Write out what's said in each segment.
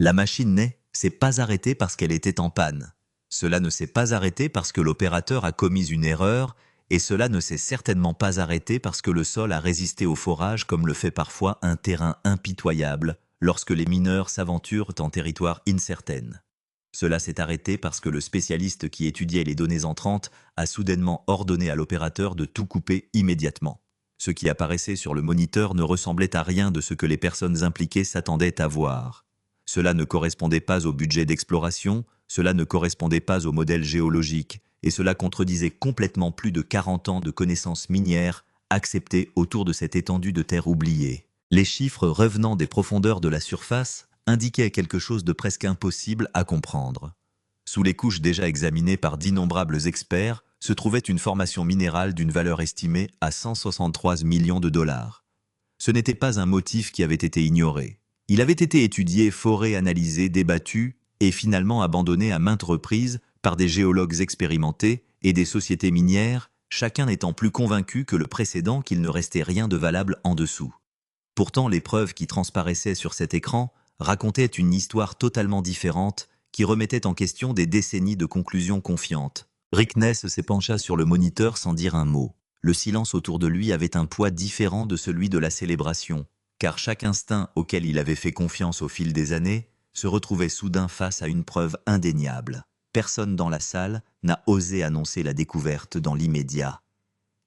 La machine s'est pas arrêtée parce qu'elle était en panne. Cela ne s'est pas arrêté parce que l'opérateur a commis une erreur, et cela ne s'est certainement pas arrêté parce que le sol a résisté au forage comme le fait parfois un terrain impitoyable lorsque les mineurs s'aventurent en territoire incertaine. Cela s'est arrêté parce que le spécialiste qui étudiait les données entrantes a soudainement ordonné à l'opérateur de tout couper immédiatement. Ce qui apparaissait sur le moniteur ne ressemblait à rien de ce que les personnes impliquées s'attendaient à voir. Cela ne correspondait pas au budget d'exploration, cela ne correspondait pas au modèle géologique, et cela contredisait complètement plus de 40 ans de connaissances minières acceptées autour de cette étendue de terre oubliée. Les chiffres revenant des profondeurs de la surface indiquaient quelque chose de presque impossible à comprendre. Sous les couches déjà examinées par d'innombrables experts se trouvait une formation minérale d'une valeur estimée à 163 millions de dollars. Ce n'était pas un motif qui avait été ignoré. Il avait été étudié, foré, analysé, débattu et finalement abandonné à maintes reprises par des géologues expérimentés et des sociétés minières, chacun n'étant plus convaincu que le précédent qu'il ne restait rien de valable en dessous. Pourtant, les preuves qui transparaissaient sur cet écran racontaient une histoire totalement différente qui remettait en question des décennies de conclusions confiantes. Rick Ness s'épancha sur le moniteur sans dire un mot. Le silence autour de lui avait un poids différent de celui de la célébration, car chaque instinct auquel il avait fait confiance au fil des années se retrouvait soudain face à une preuve indéniable. Personne dans la salle n'a osé annoncer la découverte dans l'immédiat.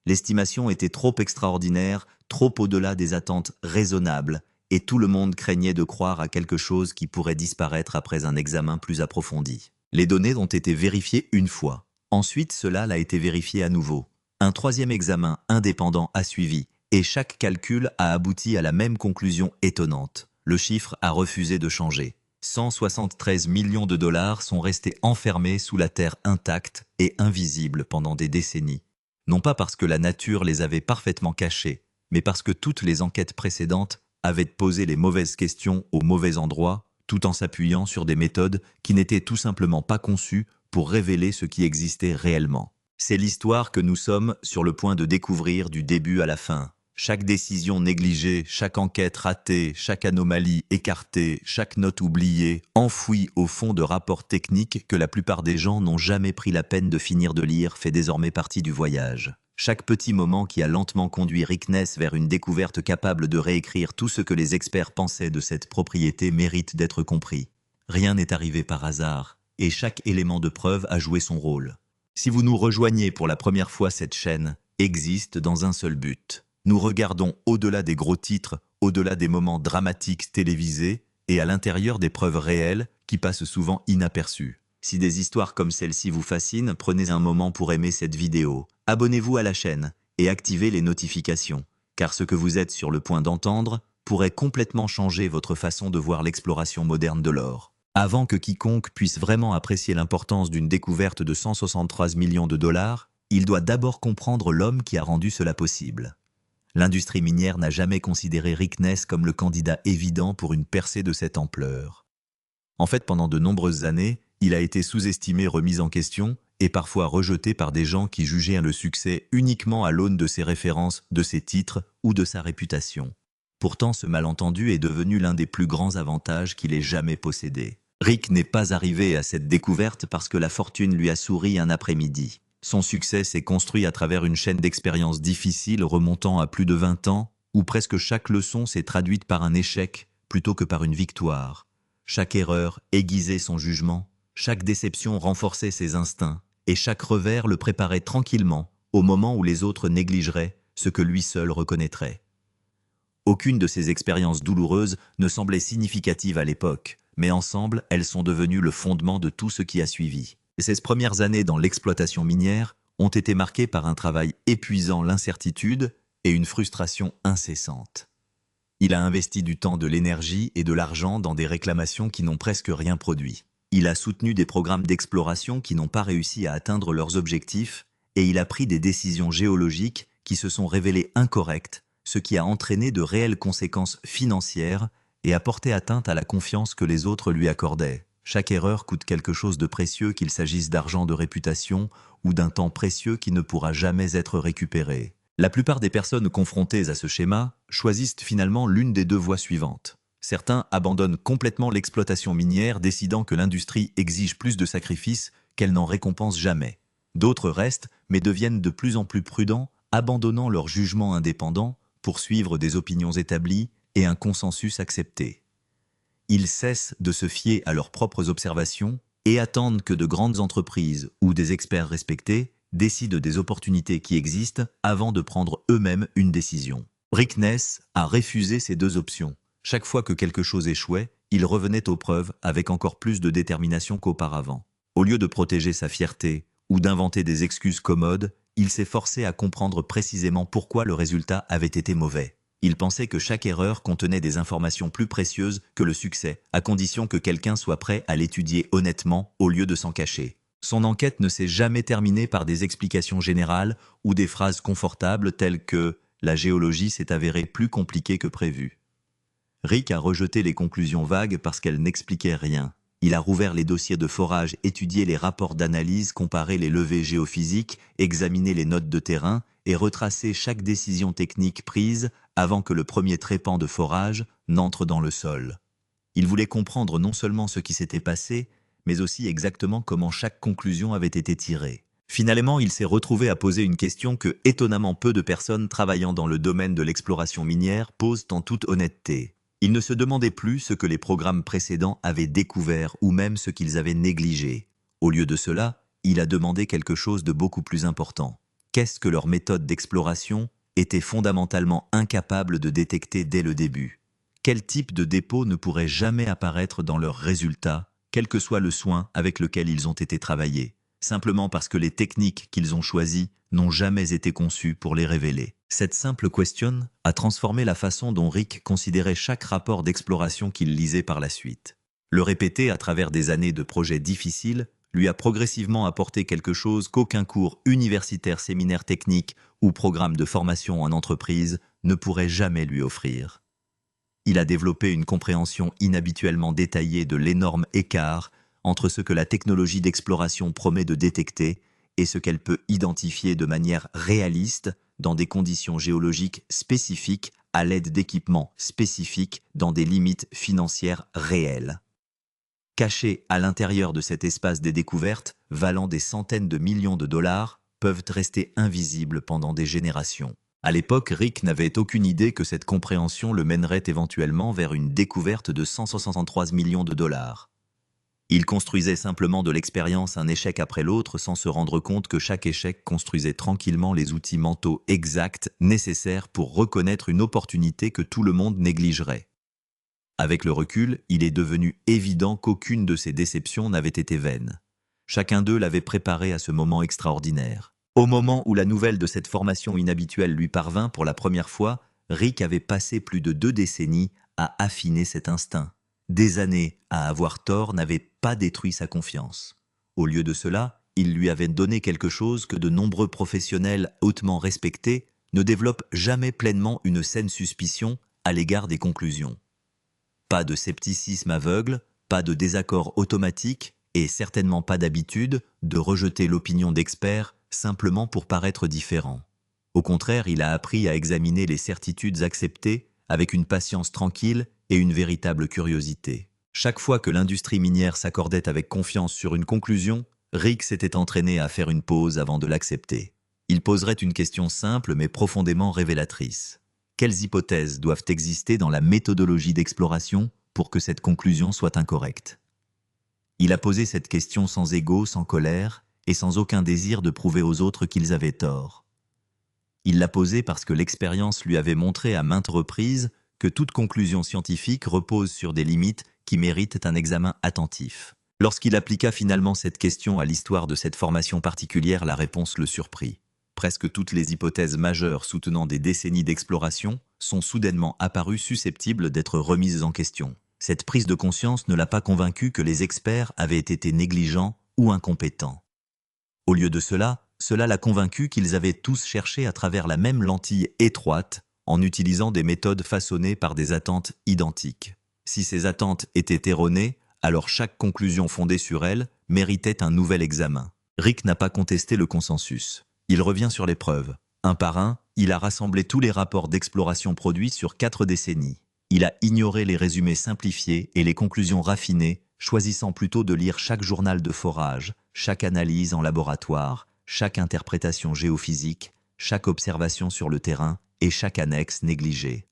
L'estimation était trop extraordinaire, trop au-delà des attentes raisonnables, et tout le monde craignait de croire à quelque chose qui pourrait disparaître après un examen plus approfondi. Les données ont été vérifiées une fois. Ensuite, cela a été vérifié à nouveau. Un troisième examen indépendant a suivi, et chaque calcul a abouti à la même conclusion étonnante. Le chiffre a refusé de changer. 173 millions de dollars sont restés enfermés sous la terre intacte et invisibles pendant des décennies. Non pas parce que la nature les avait parfaitement cachés, mais parce que toutes les enquêtes précédentes avaient posé les mauvaises questions au mauvais endroit, tout en s'appuyant sur des méthodes qui n'étaient tout simplement pas conçues pour révéler ce qui existait réellement. C'est l'histoire que nous sommes sur le point de découvrir du début à la fin. Chaque décision négligée, chaque enquête ratée, chaque anomalie écartée, chaque note oubliée, enfouie au fond de rapports techniques que la plupart des gens n'ont jamais pris la peine de finir de lire fait désormais partie du voyage. Chaque petit moment qui a lentement conduit Rick Ness vers une découverte capable de réécrire tout ce que les experts pensaient de cette propriété mérite d'être compris. Rien n'est arrivé par hasard, et chaque élément de preuve a joué son rôle. Si vous nous rejoignez pour la première fois, cette chaîne existe dans un seul but. Nous regardons au-delà des gros titres, au-delà des moments dramatiques télévisés et à l'intérieur des preuves réelles qui passent souvent inaperçues. Si des histoires comme celle-ci vous fascinent, prenez un moment pour aimer cette vidéo. Abonnez-vous à la chaîne et activez les notifications, car ce que vous êtes sur le point d'entendre pourrait complètement changer votre façon de voir l'exploration moderne de l'or. Avant que quiconque puisse vraiment apprécier l'importance d'une découverte de 173 millions de dollars, il doit d'abord comprendre l'homme qui a rendu cela possible. L'industrie minière n'a jamais considéré Rick Ness comme le candidat évident pour une percée de cette ampleur. En fait, pendant de nombreuses années, il a été sous-estimé, remis en question et parfois rejeté par des gens qui jugeaient le succès uniquement à l'aune de ses références, de ses titres ou de sa réputation. Pourtant, ce malentendu est devenu l'un des plus grands avantages qu'il ait jamais possédé. Rick n'est pas arrivé à cette découverte parce que la fortune lui a souri un après-midi. Son succès s'est construit à travers une chaîne d'expériences difficiles remontant à plus de 20 ans, où presque chaque leçon s'est traduite par un échec plutôt que par une victoire. Chaque erreur aiguisait son jugement, chaque déception renforçait ses instincts, et chaque revers le préparait tranquillement au moment où les autres négligeraient ce que lui seul reconnaîtrait. Aucune de ces expériences douloureuses ne semblait significative à l'époque, mais ensemble, elles sont devenues le fondement de tout ce qui a suivi. Ces premières années dans l'exploitation minière ont été marquées par un travail épuisant, l'incertitude et une frustration incessante. Il a investi du temps, de l'énergie et de l'argent dans des réclamations qui n'ont presque rien produit. Il a soutenu des programmes d'exploration qui n'ont pas réussi à atteindre leurs objectifs et il a pris des décisions géologiques qui se sont révélées incorrectes, ce qui a entraîné de réelles conséquences financières et a porté atteinte à la confiance que les autres lui accordaient. Chaque erreur coûte quelque chose de précieux, qu'il s'agisse d'argent, de réputation ou d'un temps précieux qui ne pourra jamais être récupéré. La plupart des personnes confrontées à ce schéma choisissent finalement l'une des deux voies suivantes. Certains abandonnent complètement l'exploitation minière, décidant que l'industrie exige plus de sacrifices qu'elle n'en récompense jamais. D'autres restent, mais deviennent de plus en plus prudents, abandonnant leur jugement indépendant pour suivre des opinions établies et un consensus accepté. Ils cessent de se fier à leurs propres observations et attendent que de grandes entreprises ou des experts respectés décident des opportunités qui existent avant de prendre eux-mêmes une décision. Rick Ness a refusé ces deux options. Chaque fois que quelque chose échouait, il revenait aux preuves avec encore plus de détermination qu'auparavant. Au lieu de protéger sa fierté ou d'inventer des excuses commodes, il s'est forcé à comprendre précisément pourquoi le résultat avait été mauvais. Il pensait que chaque erreur contenait des informations plus précieuses que le succès, à condition que quelqu'un soit prêt à l'étudier honnêtement au lieu de s'en cacher. Son enquête ne s'est jamais terminée par des explications générales ou des phrases confortables telles que « la géologie s'est avérée plus compliquée que prévu ». Rick a rejeté les conclusions vagues parce qu'elles n'expliquaient rien. Il a rouvert les dossiers de forage, étudié les rapports d'analyse, comparé les levées géophysiques, examiné les notes de terrain et retracé chaque décision technique prise avant que le premier trépan de forage n'entre dans le sol. Il voulait comprendre non seulement ce qui s'était passé, mais aussi exactement comment chaque conclusion avait été tirée. Finalement, il s'est retrouvé à poser une question que étonnamment peu de personnes travaillant dans le domaine de l'exploration minière posent en toute honnêteté. Il ne se demandait plus ce que les programmes précédents avaient découvert ou même ce qu'ils avaient négligé. Au lieu de cela, il a demandé quelque chose de beaucoup plus important. Qu'est-ce que leur méthode d'exploration était fondamentalement incapable de détecter dès le début? Quel type de dépôt ne pourrait jamais apparaître dans leurs résultats, quel que soit le soin avec lequel ils ont été travaillés, simplement parce que les techniques qu'ils ont choisies n'ont jamais été conçues pour les révéler? Cette simple question a transformé la façon dont Rick considérait chaque rapport d'exploration qu'il lisait par la suite. Le répéter à travers des années de projets difficiles lui a progressivement apporté quelque chose qu'aucun cours universitaire, séminaire technique ou programme de formation en entreprise ne pourrait jamais lui offrir. Il a développé une compréhension inhabituellement détaillée de l'énorme écart entre ce que la technologie d'exploration promet de détecter et ce qu'elle peut identifier de manière réaliste dans des conditions géologiques spécifiques à l'aide d'équipements spécifiques dans des limites financières réelles. Cachés à l'intérieur de cet espace des découvertes, valant des centaines de millions de dollars, peuvent rester invisibles pendant des générations. À l'époque, Rick n'avait aucune idée que cette compréhension le mènerait éventuellement vers une découverte de 163 millions de dollars. Il construisait simplement de l'expérience un échec après l'autre sans se rendre compte que chaque échec construisait tranquillement les outils mentaux exacts nécessaires pour reconnaître une opportunité que tout le monde négligerait. Avec le recul, il est devenu évident qu'aucune de ces déceptions n'avait été vaine. Chacun d'eux l'avait préparé à ce moment extraordinaire. Au moment où la nouvelle de cette formation inhabituelle lui parvint pour la première fois, Rick avait passé plus de 2 décennies à affiner cet instinct. Des années à avoir tort n'avaient pas détruit sa confiance. Au lieu de cela, il lui avait donné quelque chose que de nombreux professionnels hautement respectés ne développent jamais pleinement une saine suspicion à l'égard des conclusions. Pas de scepticisme aveugle, pas de désaccord automatique et certainement pas d'habitude de rejeter l'opinion d'experts simplement pour paraître différent. Au contraire, il a appris à examiner les certitudes acceptées avec une patience tranquille et une véritable curiosité. Chaque fois que l'industrie minière s'accordait avec confiance sur une conclusion, Rick s'était entraîné à faire une pause avant de l'accepter. Il poserait une question simple mais profondément révélatrice. Quelles hypothèses doivent exister dans la méthodologie d'exploration pour que cette conclusion soit incorrecte? Il a posé cette question sans ego, sans colère et sans aucun désir de prouver aux autres qu'ils avaient tort. Il l'a posée parce que l'expérience lui avait montré à maintes reprises que toute conclusion scientifique repose sur des limites qui méritent un examen attentif. Lorsqu'il appliqua finalement cette question à l'histoire de cette formation particulière, la réponse le surprit. Presque toutes les hypothèses majeures soutenant des décennies d'exploration sont soudainement apparues susceptibles d'être remises en question. Cette prise de conscience ne l'a pas convaincu que les experts avaient été négligents ou incompétents. Au lieu de cela, cela l'a convaincu qu'ils avaient tous cherché à travers la même lentille étroite en utilisant des méthodes façonnées par des attentes identiques. Si ces attentes étaient erronées, alors chaque conclusion fondée sur elles méritait un nouvel examen. Rick n'a pas contesté le consensus. Il revient sur les preuves. Un par un, il a rassemblé tous les rapports d'exploration produits sur 4 décennies. Il a ignoré les résumés simplifiés et les conclusions raffinées, choisissant plutôt de lire chaque journal de forage, chaque analyse en laboratoire, chaque interprétation géophysique, chaque observation sur le terrain et chaque annexe négligée.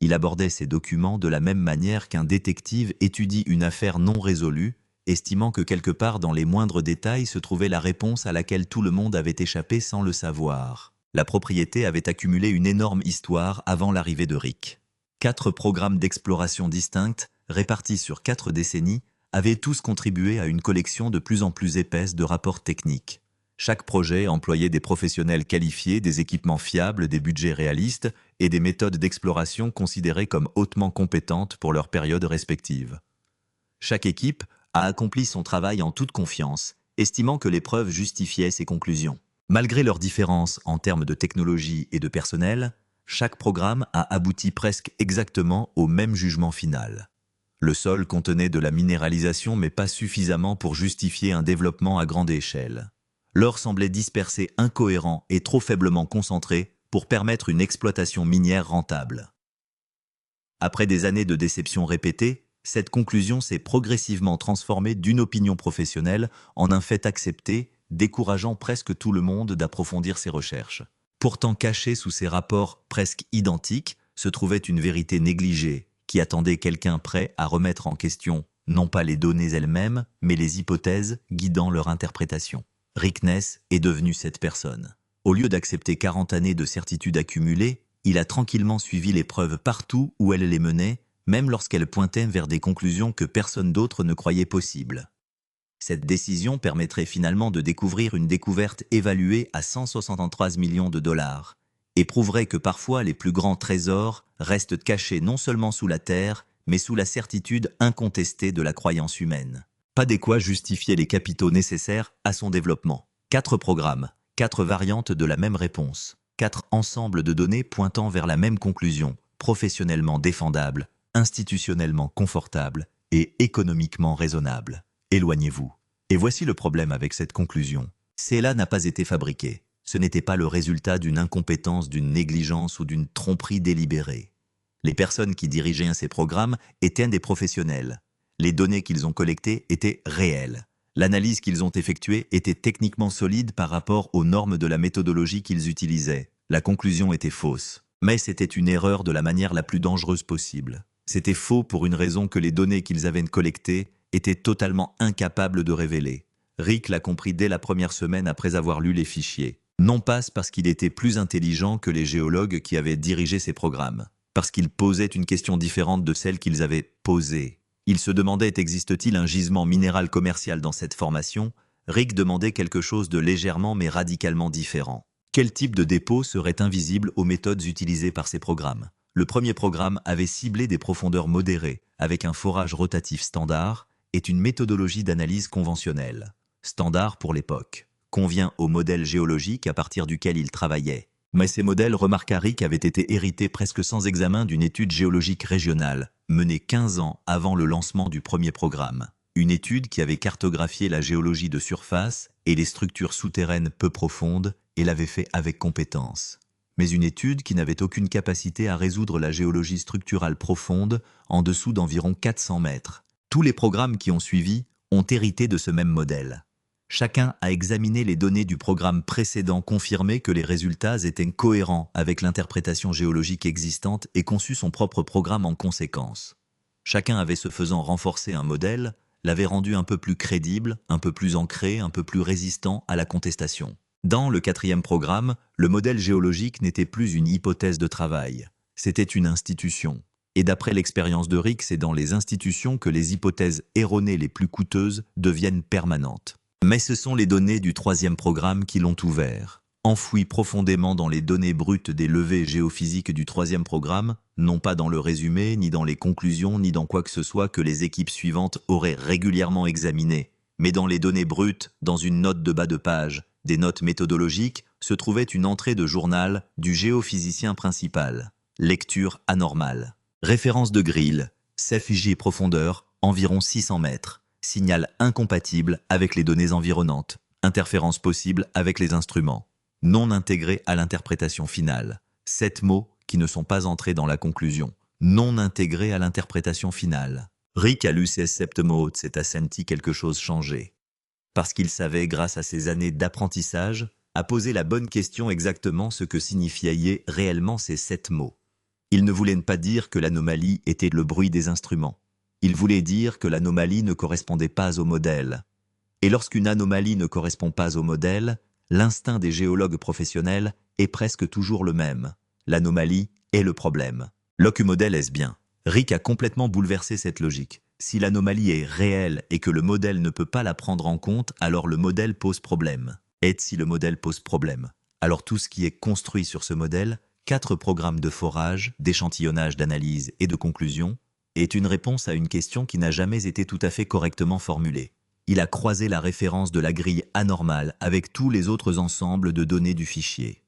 Il abordait ces documents de la même manière qu'un détective étudie une affaire non résolue, estimant que quelque part dans les moindres détails se trouvait la réponse à laquelle tout le monde avait échappé sans le savoir. La propriété avait accumulé une énorme histoire avant l'arrivée de Rick. 4 programmes d'exploration distincts, répartis sur 4 décennies, avaient tous contribué à une collection de plus en plus épaisse de rapports techniques. Chaque projet employait des professionnels qualifiés, des équipements fiables, des budgets réalistes et des méthodes d'exploration considérées comme hautement compétentes pour leur période respective. Chaque équipe a accompli son travail en toute confiance, estimant que les preuves justifiaient ses conclusions. Malgré leurs différences en termes de technologie et de personnel, chaque programme a abouti presque exactement au même jugement final. Le sol contenait de la minéralisation mais pas suffisamment pour justifier un développement à grande échelle. L'or semblait dispersé, incohérent et trop faiblement concentré pour permettre une exploitation minière rentable. Après des années de déceptions répétées, cette conclusion s'est progressivement transformée d'une opinion professionnelle en un fait accepté, décourageant presque tout le monde d'approfondir ses recherches. Pourtant cachée sous ces rapports presque identiques, se trouvait une vérité négligée, qui attendait quelqu'un prêt à remettre en question, non pas les données elles-mêmes, mais les hypothèses guidant leur interprétation. Rick Ness est devenu cette personne. Au lieu d'accepter 40 années de certitudes accumulées, il a tranquillement suivi les preuves partout où elles les menaient, même lorsqu'elles pointaient vers des conclusions que personne d'autre ne croyait possibles. Cette décision permettrait finalement de découvrir une découverte évaluée à 163 millions de dollars, et prouverait que parfois les plus grands trésors restent cachés non seulement sous la terre, mais sous la certitude incontestée de la croyance humaine. Pas de quoi justifier les capitaux nécessaires à son développement. 4 programmes, 4 variantes de la même réponse, 4 ensembles de données pointant vers la même conclusion, professionnellement défendable, institutionnellement confortable et économiquement raisonnable. Éloignez-vous. Et voici le problème avec cette conclusion. Cela n'a pas été fabriqué. Ce n'était pas le résultat d'une incompétence, d'une négligence ou d'une tromperie délibérée. Les personnes qui dirigeaient ces programmes étaient des professionnels. Les données qu'ils ont collectées étaient réelles. L'analyse qu'ils ont effectuée était techniquement solide par rapport aux normes de la méthodologie qu'ils utilisaient. La conclusion était fausse. Mais c'était une erreur de la manière la plus dangereuse possible. C'était faux pour une raison que les données qu'ils avaient collectées étaient totalement incapables de révéler. Rick l'a compris dès la première semaine après avoir lu les fichiers. Non pas parce qu'il était plus intelligent que les géologues qui avaient dirigé ces programmes, parce qu'il posait une question différente de celle qu'ils avaient posée. Il se demandait existe-t-il un gisement minéral commercial dans cette formation. Rick demandait quelque chose de légèrement mais radicalement différent. Quel type de dépôt serait invisible aux méthodes utilisées par ces programmes? Le premier programme avait ciblé des profondeurs modérées, avec un forage rotatif standard, et une méthodologie d'analyse conventionnelle. Standard pour l'époque. Convient au modèle géologique à partir duquel il travaillait. Mais ces modèles, remarqua Rick, avaient été hérités presque sans examen d'une étude géologique régionale, menée 15 ans avant le lancement du premier programme. Une étude qui avait cartographié la géologie de surface et les structures souterraines peu profondes et l'avait fait avec compétence. Mais une étude qui n'avait aucune capacité à résoudre la géologie structurale profonde en dessous d'environ 400 mètres. Tous les programmes qui ont suivi ont hérité de ce même modèle. Chacun a examiné les données du programme précédent, confirmé que les résultats étaient cohérents avec l'interprétation géologique existante et conçu son propre programme en conséquence. Chacun avait ce faisant renforcé un modèle, l'avait rendu un peu plus crédible, un peu plus ancré, un peu plus résistant à la contestation. Dans le 4e programme, le modèle géologique n'était plus une hypothèse de travail, c'était une institution. Et d'après l'expérience de Rick, c'est dans les institutions que les hypothèses erronées les plus coûteuses deviennent permanentes. Mais ce sont les données du 3e programme qui l'ont ouvert. Enfouies profondément dans les données brutes des levées géophysiques du 3e programme, non pas dans le résumé, ni dans les conclusions, ni dans quoi que ce soit que les équipes suivantes auraient régulièrement examiné, mais dans les données brutes, dans une note de bas de page, des notes méthodologiques, se trouvait une entrée de journal du géophysicien principal. Lecture anormale. Référence de grille, CFJ profondeur, environ 600 mètres. Signal incompatible avec les données environnantes. Interférence possible avec les instruments. Non intégré à l'interprétation finale. 7 mots qui ne sont pas entrés dans la conclusion. non intégrés à l'interprétation finale. Rick a lu ces septimodes, s'est senti quelque chose changer. Parce qu'il savait, grâce à ses années d'apprentissage, à poser la bonne question exactement ce que signifiaient réellement ces 7 mots. Il ne voulait pas dire que l'anomalie était le bruit des instruments. Il voulait dire que l'anomalie ne correspondait pas au modèle. Et lorsqu'une anomalie ne correspond pas au modèle, l'instinct des géologues professionnels est presque toujours le même. L'anomalie est le problème. L'OQ-modèle est bien. Rick a complètement bouleversé cette logique. Si l'anomalie est réelle et que le modèle ne peut pas la prendre en compte, alors le modèle pose problème. Et si le modèle pose problème, alors tout ce qui est construit sur ce modèle, 4 programmes de forage, d'échantillonnage, d'analyse et de conclusion, est une réponse à une question qui n'a jamais été tout à fait correctement formulée. Il a croisé la référence de la grille anormale avec tous les autres ensembles de données du fichier.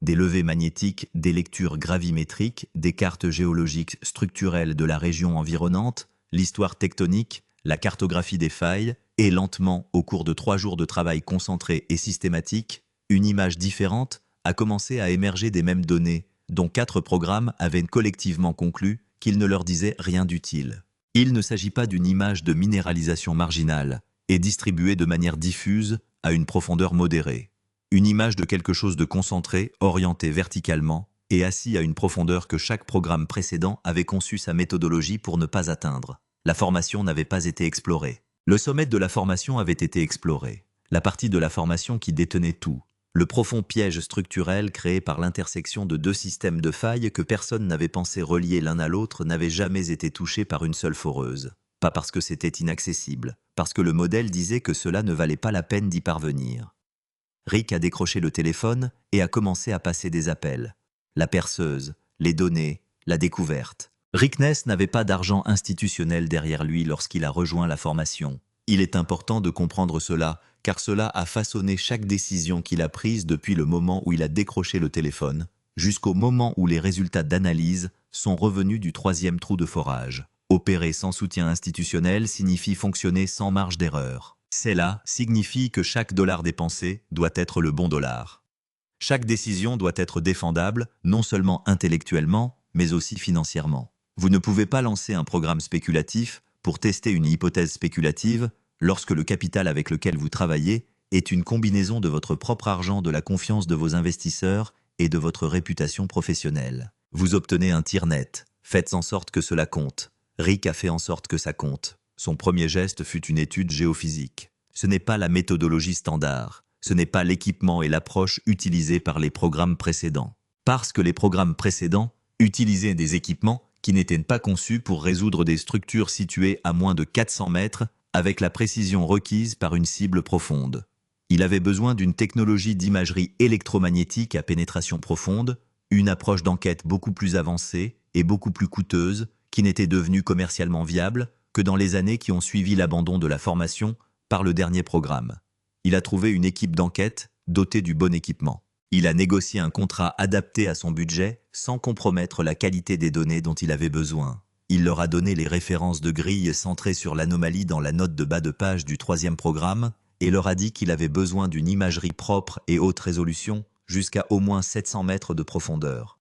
Des levées magnétiques, des lectures gravimétriques, des cartes géologiques structurelles de la région environnante, l'histoire tectonique, la cartographie des failles, et lentement, au cours de 3 jours de travail concentré et systématique, une image différente a commencé à émerger des mêmes données, dont 4 programmes avaient collectivement conclu qu'ils ne leur disaient rien d'utile. Il ne s'agit pas d'une image de minéralisation marginale et distribuée de manière diffuse à une profondeur modérée. Une image de quelque chose de concentré, orienté verticalement et assis à une profondeur que chaque programme précédent avait conçu sa méthodologie pour ne pas atteindre. La formation n'avait pas été explorée. Le sommet de la formation avait été exploré. La partie de la formation qui détenait tout. Le profond piège structurel créé par l'intersection de 2 systèmes de failles que personne n'avait pensé relier l'un à l'autre n'avait jamais été touché par une seule foreuse. Pas parce que c'était inaccessible, parce que le modèle disait que cela ne valait pas la peine d'y parvenir. Rick a décroché le téléphone et a commencé à passer des appels. La perceuse, les données, la découverte. Rick Ness n'avait pas d'argent institutionnel derrière lui lorsqu'il a rejoint la formation. Il est important de comprendre cela, car cela a façonné chaque décision qu'il a prise depuis le moment où il a décroché le téléphone, jusqu'au moment où les résultats d'analyse sont revenus du 3e trou de forage. Opérer sans soutien institutionnel signifie fonctionner sans marge d'erreur. Cela signifie que chaque dollar dépensé doit être le bon dollar. Chaque décision doit être défendable, non seulement intellectuellement, mais aussi financièrement. Vous ne pouvez pas lancer un programme spéculatif pour tester une hypothèse spéculative lorsque le capital avec lequel vous travaillez est une combinaison de votre propre argent, de la confiance de vos investisseurs et de votre réputation professionnelle. Vous obtenez un tir net. Faites en sorte que cela compte. Rick a fait en sorte que ça compte. Son premier geste fut une étude géophysique. Ce n'est pas la méthodologie standard. Ce n'est pas l'équipement et l'approche utilisés par les programmes précédents. Parce que les programmes précédents utilisaient des équipements qui n'étaient pas conçus pour résoudre des structures situées à moins de 400 mètres avec la précision requise par une cible profonde. Il avait besoin d'une technologie d'imagerie électromagnétique à pénétration profonde, une approche d'enquête beaucoup plus avancée et beaucoup plus coûteuse, qui n'était devenue commercialement viable que dans les années qui ont suivi l'abandon de la formation par le dernier programme. Il a trouvé une équipe d'enquête dotée du bon équipement. Il a négocié un contrat adapté à son budget sans compromettre la qualité des données dont il avait besoin. Il leur a donné les références de grille centrées sur l'anomalie dans la note de bas de page du 3e programme et leur a dit qu'il avait besoin d'une imagerie propre et haute résolution jusqu'à au moins 700 mètres de profondeur.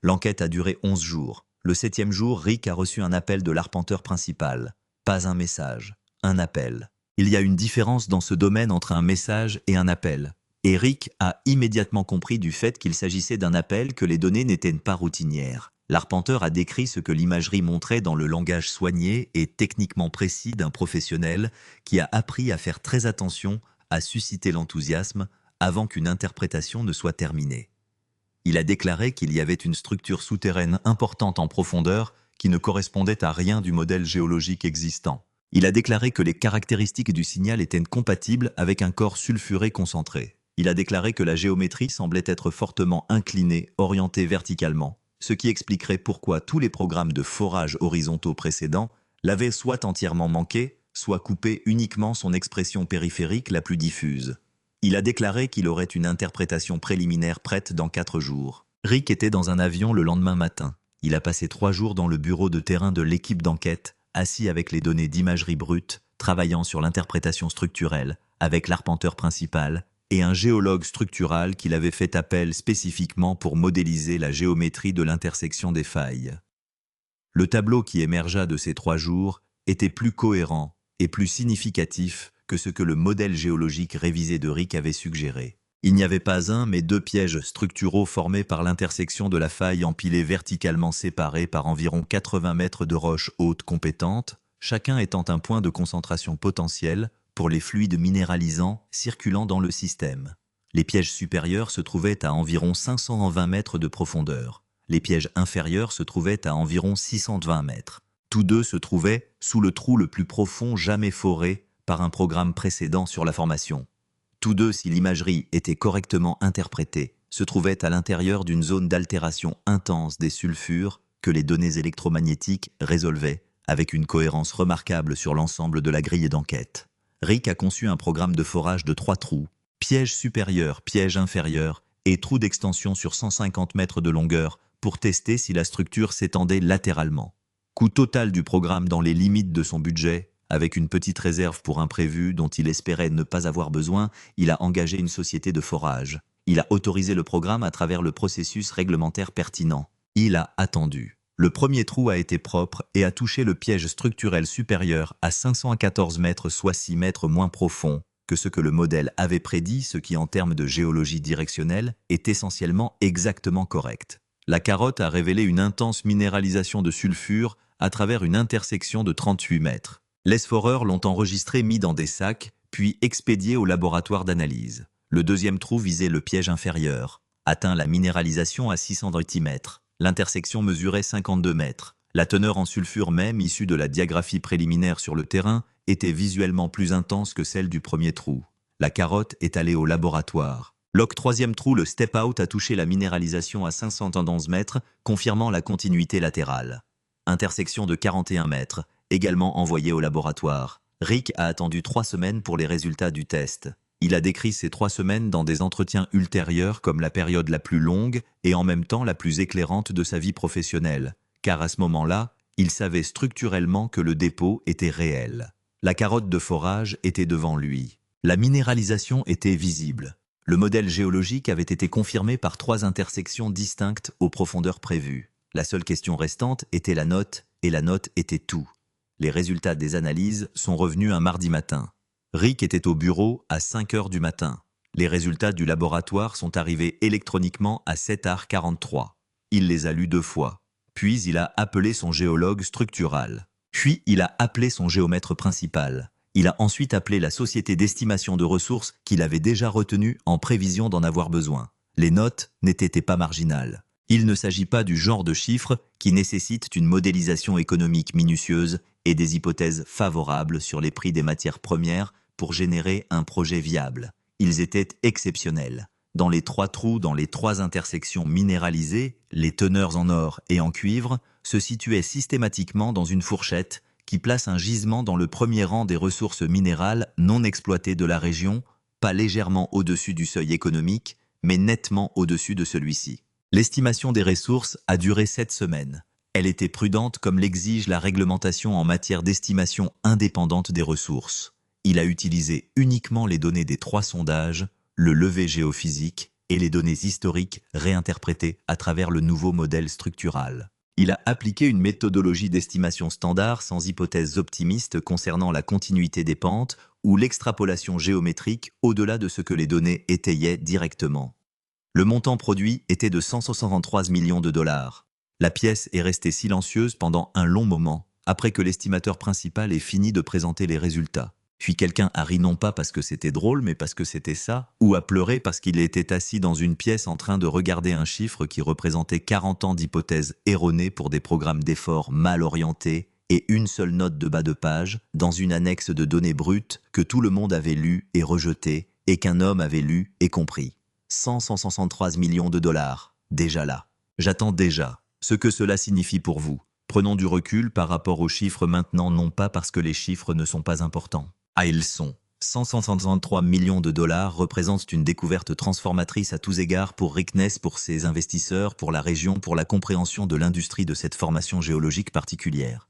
L'enquête a duré 11 jours. Le 7e jour, Rick a reçu un appel de l'arpenteur principal. Pas un message, un appel. Il y a une différence dans ce domaine entre un message et un appel. Et Rick a immédiatement compris du fait qu'il s'agissait d'un appel que les données n'étaient pas routinières. L'arpenteur a décrit ce que l'imagerie montrait dans le langage soigné et techniquement précis d'un professionnel qui a appris à faire très attention à susciter l'enthousiasme avant qu'une interprétation ne soit terminée. Il a déclaré qu'il y avait une structure souterraine importante en profondeur qui ne correspondait à rien du modèle géologique existant. Il a déclaré que les caractéristiques du signal étaient compatibles avec un corps sulfuré concentré. Il a déclaré que la géométrie semblait être fortement inclinée, orientée verticalement, ce qui expliquerait pourquoi tous les programmes de forage horizontaux précédents l'avaient soit entièrement manqué, soit coupé uniquement son expression périphérique la plus diffuse. Il a déclaré qu'il aurait une interprétation préliminaire prête dans 4 jours. Rick était dans un avion le lendemain matin. Il a passé 3 jours dans le bureau de terrain de l'équipe d'enquête, assis avec les données d'imagerie brute, travaillant sur l'interprétation structurelle, avec l'arpenteur principal et un géologue structural qu'il avait fait appel spécifiquement pour modéliser la géométrie de l'intersection des failles. Le tableau qui émergea de ces 3 jours était plus cohérent et plus significatif que ce que le modèle géologique révisé de Rick avait suggéré. Il n'y avait pas un, mais 2 pièges structuraux formés par l'intersection de la faille empilée verticalement séparés par environ 80 mètres de roches hautes compétentes, chacun étant un point de concentration potentiel pour les fluides minéralisants circulant dans le système. Les pièges supérieurs se trouvaient à environ 520 mètres de profondeur. Les pièges inférieurs se trouvaient à environ 620 mètres. Tous deux se trouvaient sous le trou le plus profond jamais foré par un programme précédent sur la formation. Tous deux, si l'imagerie était correctement interprétée, se trouvaient à l'intérieur d'une zone d'altération intense des sulfures que les données électromagnétiques résolvaient avec une cohérence remarquable sur l'ensemble de la grille d'enquête. Rick a conçu un programme de forage de 3 trous, piège supérieur, piège inférieur et trou d'extension sur 150 mètres de longueur pour tester si la structure s'étendait latéralement. Coût total du programme dans les limites de son budget, avec une petite réserve pour imprévu dont il espérait ne pas avoir besoin, il a engagé une société de forage. Il a autorisé le programme à travers le processus réglementaire pertinent. Il a attendu. Le premier trou a été propre et a touché le piège structurel supérieur à 514 mètres, soit 6 mètres moins profond que ce que le modèle avait prédit, ce qui en termes de géologie directionnelle est essentiellement exactement correct. La carotte a révélé une intense minéralisation de sulfure à travers une intersection de 38 mètres. Les foreurs l'ont enregistré mis dans des sacs, puis expédié au laboratoire d'analyse. Le deuxième trou visait le piège inférieur, atteint la minéralisation à 600 mètres. L'intersection mesurait 52 mètres. La teneur en sulfure même, issue de la diagraphie préliminaire sur le terrain, était visuellement plus intense que celle du premier trou. La carotte est allée au laboratoire. Troisième trou, le step-out, a touché la minéralisation à 511 mètres, confirmant la continuité latérale. Intersection de 41 mètres, également envoyée au laboratoire. Rick a attendu 3 semaines pour les résultats du test. Il a décrit ces 3 semaines dans des entretiens ultérieurs comme la période la plus longue et en même temps la plus éclairante de sa vie professionnelle, car à ce moment-là, il savait structurellement que le dépôt était réel. La carotte de forage était devant lui. La minéralisation était visible. Le modèle géologique avait été confirmé par 3 intersections distinctes aux profondeurs prévues. La seule question restante était la note, et la note était tout. Les résultats des analyses sont revenus un mardi matin. Rick était au bureau à 5 heures du matin. Les résultats du laboratoire sont arrivés électroniquement à 7h43. Il les a lus 2 fois. Puis il a appelé son géologue structural. Puis il a appelé son géomètre principal. Il a ensuite appelé la société d'estimation de ressources qu'il avait déjà retenue en prévision d'en avoir besoin. Les notes n'étaient pas marginales. Il ne s'agit pas du genre de chiffres qui nécessitent une modélisation économique minutieuse et des hypothèses favorables sur les prix des matières premières pour générer un projet viable. Ils étaient exceptionnels. Dans les 3 trous, dans les 3 intersections minéralisées, les teneurs en or et en cuivre se situaient systématiquement dans une fourchette qui place un gisement dans le premier rang des ressources minérales non exploitées de la région, pas légèrement au-dessus du seuil économique, mais nettement au-dessus de celui-ci. L'estimation des ressources a duré 7 semaines. Elle était prudente comme l'exige la réglementation en matière d'estimation indépendante des ressources. Il a utilisé uniquement les données des 3 sondages, le levé géophysique et les données historiques réinterprétées à travers le nouveau modèle structural. Il a appliqué une méthodologie d'estimation standard sans hypothèse optimiste concernant la continuité des pentes ou l'extrapolation géométrique au-delà de ce que les données étayaient directement. Le montant produit était de 163 millions de dollars. La pièce est restée silencieuse pendant un long moment, après que l'estimateur principal ait fini de présenter les résultats. Puis quelqu'un a ri non pas parce que c'était drôle, mais parce que c'était ça, ou a pleuré parce qu'il était assis dans une pièce en train de regarder un chiffre qui représentait 40 ans d'hypothèses erronées pour des programmes d'efforts mal orientés et une seule note de bas de page dans une annexe de données brutes que tout le monde avait lue et rejetée et qu'un homme avait lu et compris. 163 millions de dollars, déjà là. J'attends déjà ce que cela signifie pour vous. Prenons du recul par rapport aux chiffres maintenant, non pas parce que les chiffres ne sont pas importants. Ah, ils sont. 163 millions de dollars représentent une découverte transformatrice à tous égards pour Rick Ness, pour ses investisseurs, pour la région, pour la compréhension de l'industrie de cette formation géologique particulière.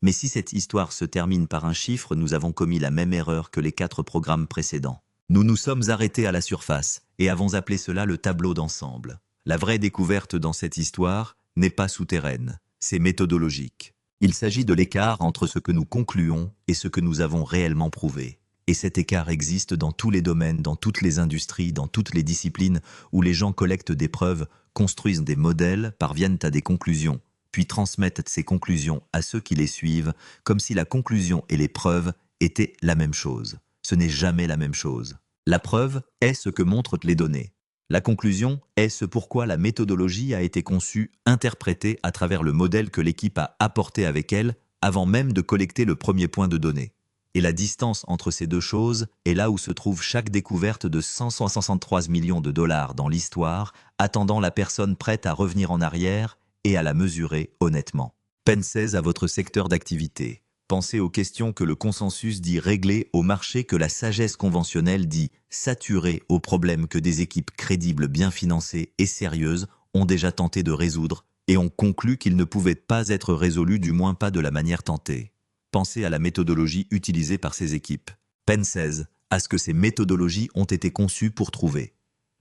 Mais si cette histoire se termine par un chiffre, nous avons commis la même erreur que les 4 programmes précédents. Nous nous sommes arrêtés à la surface et avons appelé cela le tableau d'ensemble. La vraie découverte dans cette histoire n'est pas souterraine. C'est méthodologique. Il s'agit de l'écart entre ce que nous concluons et ce que nous avons réellement prouvé. Et cet écart existe dans tous les domaines, dans toutes les industries, dans toutes les disciplines où les gens collectent des preuves, construisent des modèles, parviennent à des conclusions, puis transmettent ces conclusions à ceux qui les suivent, comme si la conclusion et les preuves étaient la même chose. Ce n'est jamais la même chose. La preuve est ce que montrent les données. La conclusion est ce pourquoi la méthodologie a été conçue, interprétée à travers le modèle que l'équipe a apporté avec elle avant même de collecter le premier point de données. Et la distance entre ces deux choses est là où se trouve chaque découverte de 163 millions de dollars dans l'histoire, attendant la personne prête à revenir en arrière et à la mesurer honnêtement. Pensez à votre secteur d'activité. Pensez aux questions que le consensus dit régler, au marché que la sagesse conventionnelle dit saturer, aux problèmes que des équipes crédibles, bien financées et sérieuses ont déjà tenté de résoudre et ont conclu qu'ils ne pouvaient pas être résolus, du moins pas de la manière tentée. Pensez à la méthodologie utilisée par ces équipes. Pensez à ce que ces méthodologies ont été conçues pour trouver.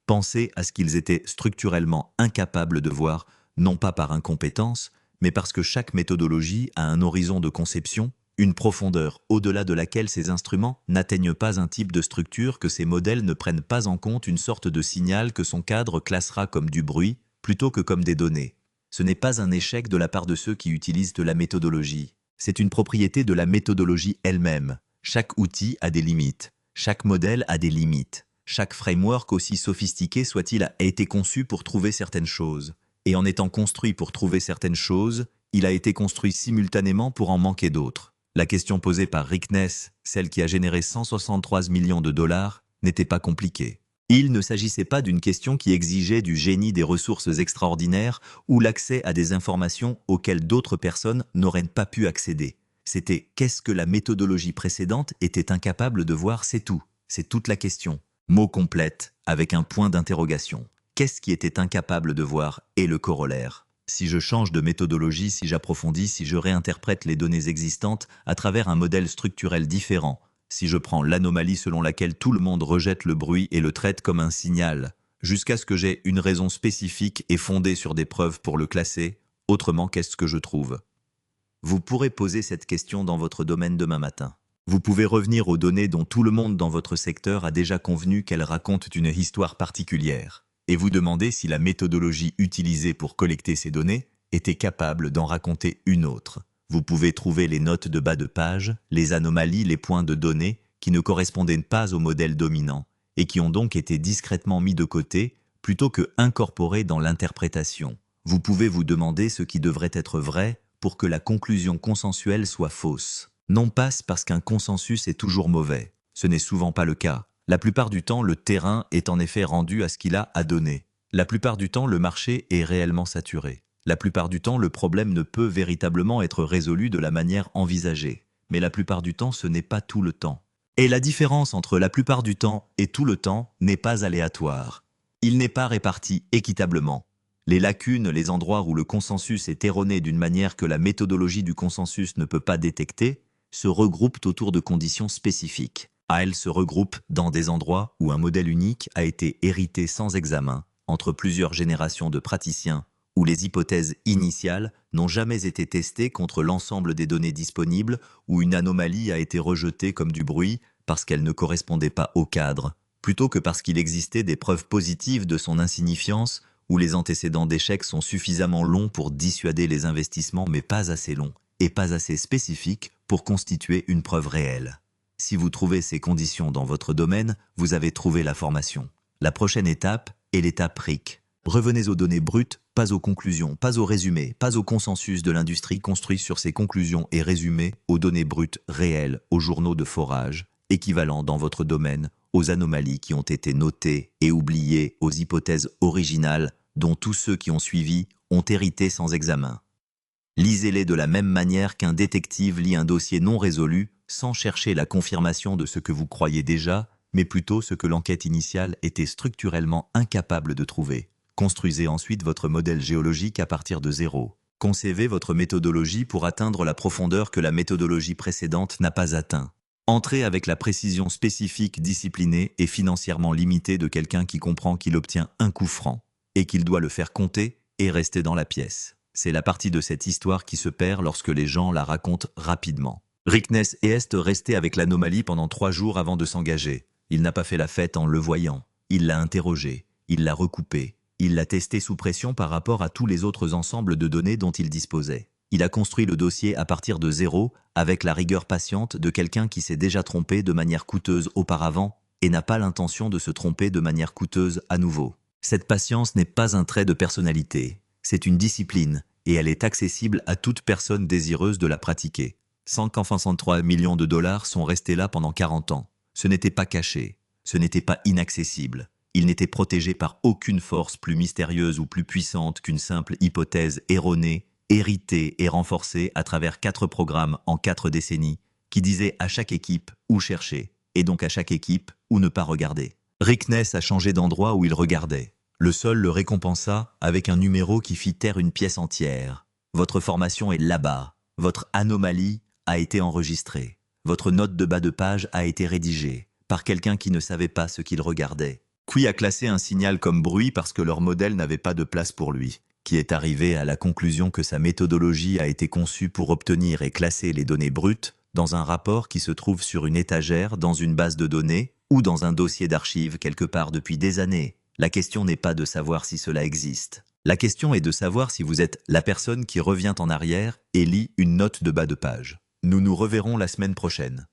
Pensez à ce qu'ils étaient structurellement incapables de voir, non pas par incompétence, mais parce que chaque méthodologie a un horizon de conception, une profondeur au-delà de laquelle ces instruments n'atteignent pas un type de structure, que ces modèles ne prennent pas en compte une sorte de signal que son cadre classera comme du bruit plutôt que comme des données. Ce n'est pas un échec de la part de ceux qui utilisent de la méthodologie. C'est une propriété de la méthodologie elle-même. Chaque outil a des limites. Chaque modèle a des limites. Chaque framework, aussi sophistiqué soit-il, a été conçu pour trouver certaines choses. Et en étant construit pour trouver certaines choses, il a été construit simultanément pour en manquer d'autres. La question posée par Rick Ness, celle qui a généré 163 millions de dollars, n'était pas compliquée. Il ne s'agissait pas d'une question qui exigeait du génie, des ressources extraordinaires ou l'accès à des informations auxquelles d'autres personnes n'auraient pas pu accéder. C'était qu'est-ce que la méthodologie précédente était incapable de voir, c'est tout. C'est toute la question. Mot complète, avec un point d'interrogation. Qu'est-ce qui était incapable de voir et le corollaire? Si je change de méthodologie, si j'approfondis, si je réinterprète les données existantes à travers un modèle structurel différent, si je prends l'anomalie selon laquelle tout le monde rejette le bruit et le traite comme un signal, jusqu'à ce que j'ai une raison spécifique et fondée sur des preuves pour le classer, autrement qu'est-ce que je trouve? Vous pourrez poser cette question dans votre domaine demain matin. Vous pouvez revenir aux données dont tout le monde dans votre secteur a déjà convenu qu'elles racontent une histoire particulière, et vous demander si la méthodologie utilisée pour collecter ces données était capable d'en raconter une autre. Vous pouvez trouver les notes de bas de page, les anomalies, les points de données qui ne correspondaient pas au modèle dominant et qui ont donc été discrètement mis de côté plutôt que incorporés dans l'interprétation. Vous pouvez vous demander ce qui devrait être vrai pour que la conclusion consensuelle soit fausse. Non pas parce qu'un consensus est toujours mauvais. Ce n'est souvent pas le cas. La plupart du temps, le terrain est en effet rendu à ce qu'il a à donner. La plupart du temps, le marché est réellement saturé. La plupart du temps, le problème ne peut véritablement être résolu de la manière envisagée. Mais la plupart du temps, ce n'est pas tout le temps. Et la différence entre la plupart du temps et tout le temps n'est pas aléatoire. Il n'est pas réparti équitablement. Les lacunes, les endroits où le consensus est erroné d'une manière que la méthodologie du consensus ne peut pas détecter, se regroupent autour de conditions spécifiques. Elles se regroupent dans des endroits où un modèle unique a été hérité sans examen, entre plusieurs générations de praticiens, où les hypothèses initiales n'ont jamais été testées contre l'ensemble des données disponibles, où une anomalie a été rejetée comme du bruit parce qu'elle ne correspondait pas au cadre, plutôt que parce qu'il existait des preuves positives de son insignifiance, où les antécédents d'échecs sont suffisamment longs pour dissuader les investissements mais pas assez longs et pas assez spécifiques pour constituer une preuve réelle. Si vous trouvez ces conditions dans votre domaine, vous avez trouvé la formation. La prochaine étape est l'étape RIC. Revenez aux données brutes, pas aux conclusions, pas aux résumés, pas au consensus de l'industrie construit sur ces conclusions et résumés aux données brutes réelles, aux journaux de forage, équivalents dans votre domaine, aux anomalies qui ont été notées et oubliées, aux hypothèses originales dont tous ceux qui ont suivi ont hérité sans examen. Lisez-les de la même manière qu'un détective lit un dossier non résolu, sans chercher la confirmation de ce que vous croyez déjà, mais plutôt ce que l'enquête initiale était structurellement incapable de trouver. Construisez ensuite votre modèle géologique à partir de zéro. Concevez votre méthodologie pour atteindre la profondeur que la méthodologie précédente n'a pas atteint. Entrez avec la précision spécifique, disciplinée et financièrement limitée de quelqu'un qui comprend qu'il obtient un coup franc et qu'il doit le faire compter et rester dans la pièce. C'est la partie de cette histoire qui se perd lorsque les gens la racontent rapidement. Rickness est resté avec l'anomalie pendant 3 jours avant de s'engager. Il n'a pas fait la fête en le voyant. Il l'a interrogé, il l'a recoupé, il l'a testé sous pression par rapport à tous les autres ensembles de données dont il disposait. Il a construit le dossier à partir de zéro, avec la rigueur patiente de quelqu'un qui s'est déjà trompé de manière coûteuse auparavant et n'a pas l'intention de se tromper de manière coûteuse à nouveau. Cette patience n'est pas un trait de personnalité, c'est une discipline, et elle est accessible à toute personne désireuse de la pratiquer. 163 millions de dollars sont restés là pendant 40 ans. Ce n'était pas caché, ce n'était pas inaccessible. Il n'était protégé par aucune force plus mystérieuse ou plus puissante qu'une simple hypothèse erronée, héritée et renforcée à travers 4 programmes en 4 décennies, qui disaient à chaque équipe où chercher, et donc à chaque équipe où ne pas regarder. Rickness a changé d'endroit où il regardait. Le sol le récompensa avec un numéro qui fit taire une pièce entière. Votre formation est là-bas. Votre anomalie a été enregistrée. Votre note de bas de page a été rédigée par quelqu'un qui ne savait pas ce qu'il regardait. Qui a classé un signal comme bruit parce que leur modèle n'avait pas de place pour lui. Qui est arrivé à la conclusion que sa méthodologie a été conçue pour obtenir et classer les données brutes dans un rapport qui se trouve sur une étagère dans une base de données ou dans un dossier d'archives quelque part depuis des années. La question n'est pas de savoir si cela existe. La question est de savoir si vous êtes la personne qui revient en arrière et lit une note de bas de page. Nous nous reverrons la semaine prochaine.